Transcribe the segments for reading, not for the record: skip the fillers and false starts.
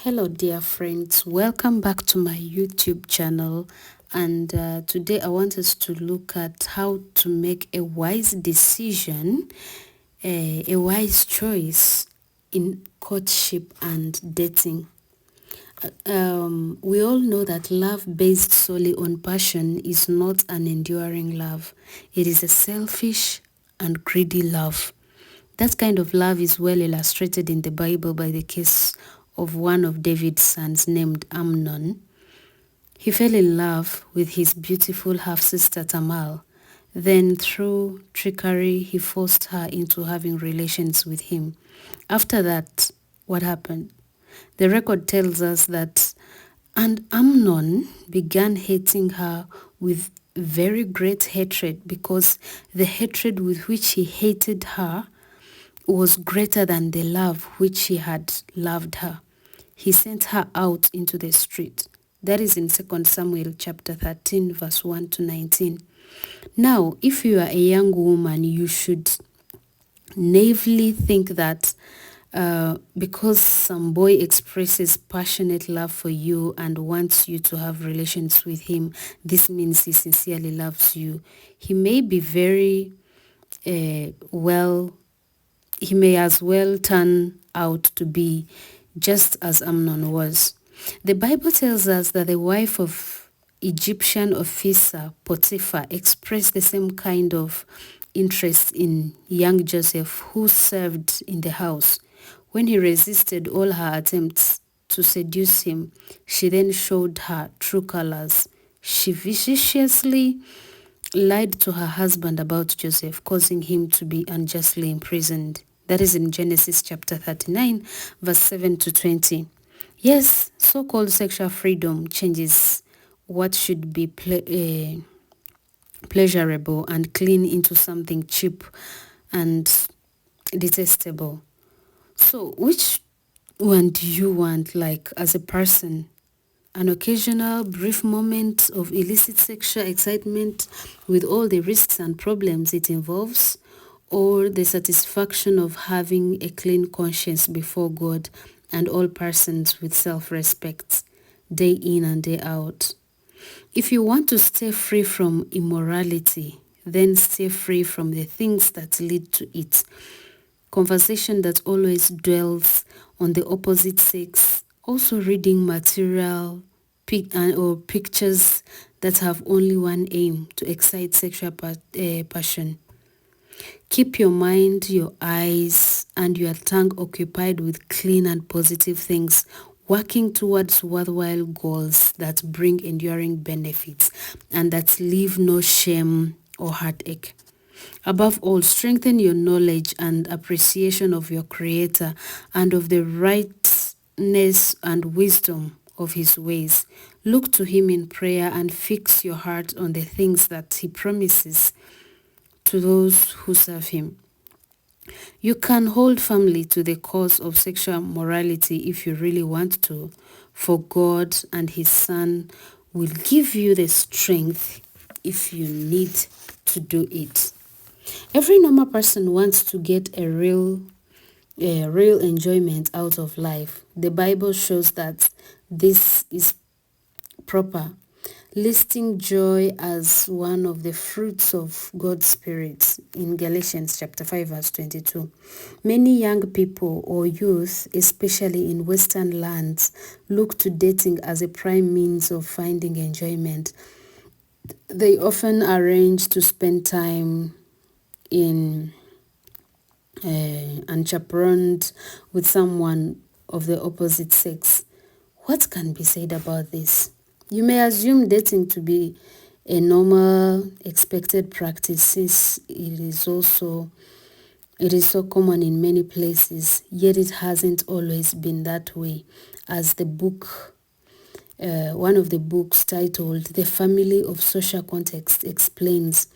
Hello dear friends, welcome back to my YouTube channel, and today I want us to look at how to make a wise decision, a wise choice in courtship and dating. We all know that love based solely on passion is not an enduring love. It is a selfish and greedy love. That kind of love is well illustrated in the Bible by the case of one of David's sons named Amnon. He fell in love with his beautiful half-sister Tamar. Then, through trickery, he forced her into having relations with him. After that, what happened? The record tells us that, and Amnon began hating her with very great hatred, because the hatred with which he hated her was greater than the love which he had loved her. He sent her out into the street. That is in 2 Samuel chapter 13 verse 1 to 19. Now, if you are a young woman, you should naively think that because some boy expresses passionate love for you and wants you to have relations with him, this means he sincerely loves you. He may be very he may as well turn out to be just as Amnon was. The Bible tells us that the wife of Egyptian officer Potiphar expressed the same kind of interest in young Joseph, who served in the house. When he resisted all her attempts to seduce him, she then showed her true colors. She viciously lied to her husband about Joseph, causing him to be unjustly imprisoned. That is in Genesis chapter 39, verse 7 to 20. Yes, so-called sexual freedom changes what should be pleasurable and clean into something cheap and detestable. So, which one do you want, like, as a person? An occasional brief moment of illicit sexual excitement with all the risks and problems it involves, or the satisfaction of having a clean conscience before God and all persons with self-respect, day in and day out? If you want to stay free from immorality, then stay free from the things that lead to it. Conversation that always dwells on the opposite sex, also reading material or pictures that have only one aim: to excite sexual passion. Keep your mind, your eyes, and your tongue occupied with clean and positive things, working towards worthwhile goals that bring enduring benefits and that leave no shame or heartache. Above all, strengthen your knowledge and appreciation of your Creator and of the rightness and wisdom of His ways. Look to Him in prayer and fix your heart on the things that He promises to those who serve Him. You can hold firmly to the cause of sexual morality if you really want to, for God and His Son will give you the strength if you need to do it. Every normal person wants to get a real enjoyment out of life. The Bible shows that this is proper, listing joy as one of the fruits of God's Spirit in Galatians chapter 5 verse 22. Many young people or youth, especially in Western lands, look to dating as a prime means of finding enjoyment. They often arrange to spend time in unchaperoned with someone of the opposite sex. What can be said about this? You may assume dating to be a normal, expected practice, since it is so common in many places, yet it hasn't always been that way, as the book one of the books titled The Family of Social Context explains.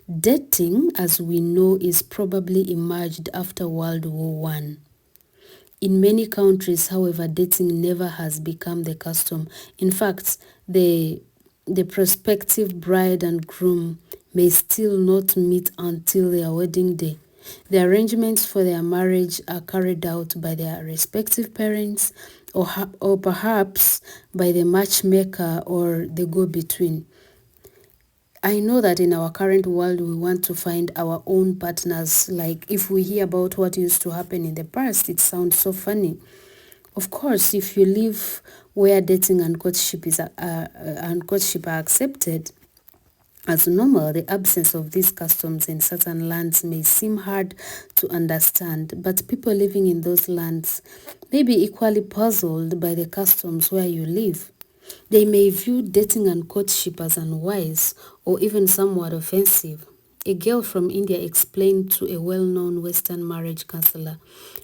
Dating, as we know, is probably emerged after World War I. In many countries, however, dating never has become the custom. In fact, the prospective bride and groom may still not meet until their wedding day. The arrangements for their marriage are carried out by their respective parents or perhaps by the matchmaker or the go-between. I know that in our current world, we want to find our own partners. Like if we hear about what used to happen in the past, it sounds so funny. Of course, if you live where dating and courtship are accepted as normal, the absence of these customs in certain lands may seem hard to understand, but people living in those lands may be equally puzzled by the customs where you live. They may view dating and courtship as unwise or even somewhat offensive. A girl from India explained to a well-known Western marriage counselor,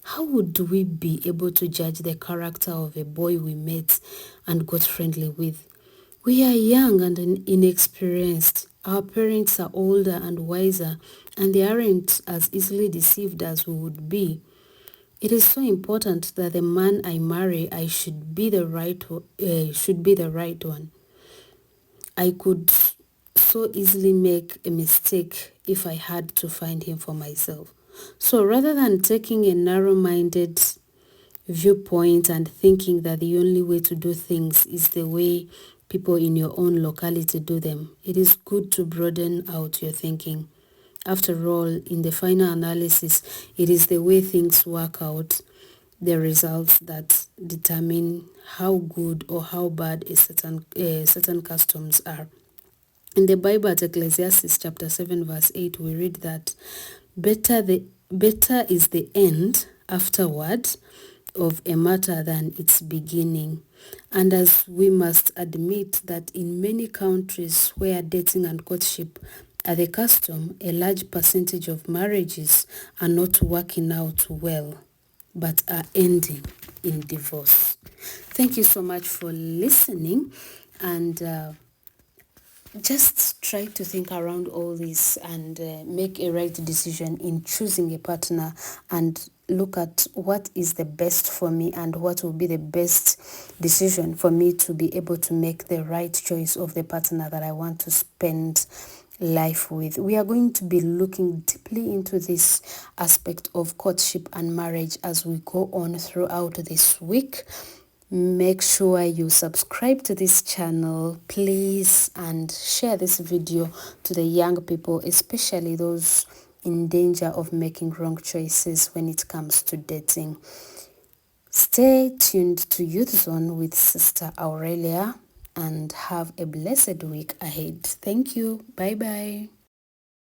"How would we be able to judge the character of a boy we met and got friendly with? We are young and inexperienced. Our parents are older and wiser, and they aren't as easily deceived as we would be. It is so important that the man I marry, I should be the right one. I could so easily make a mistake if I had to find him for myself." So rather than taking a narrow-minded viewpoint and thinking that the only way to do things is the way people in your own locality do them, it is good to broaden out your thinking. After all, in the final analysis, it is the way things work out, the results that determine how good or how bad certain customs are. In the Bible at Ecclesiastes chapter 7 verse 8, we read that better is the end afterward of a matter than its beginning. And as we must admit that in many countries where dating and courtship are the custom, a large percentage of marriages are not working out well, but are ending in divorce. Thank you so much for listening, and just try to think around all this and make a right decision in choosing a partner, and look at what is the best for me and what will be the best decision for me to be able to make the right choice of the partner that I want to spend life with. We are going to be looking deeply into this aspect of courtship and marriage as we go on throughout this week. Make sure you subscribe to this channel, please, and share this video to the young people, especially those in danger of making wrong choices when it comes to dating. Stay tuned to Youth Zone with Sister Aurelia and have a blessed week ahead. Thank you. Bye bye.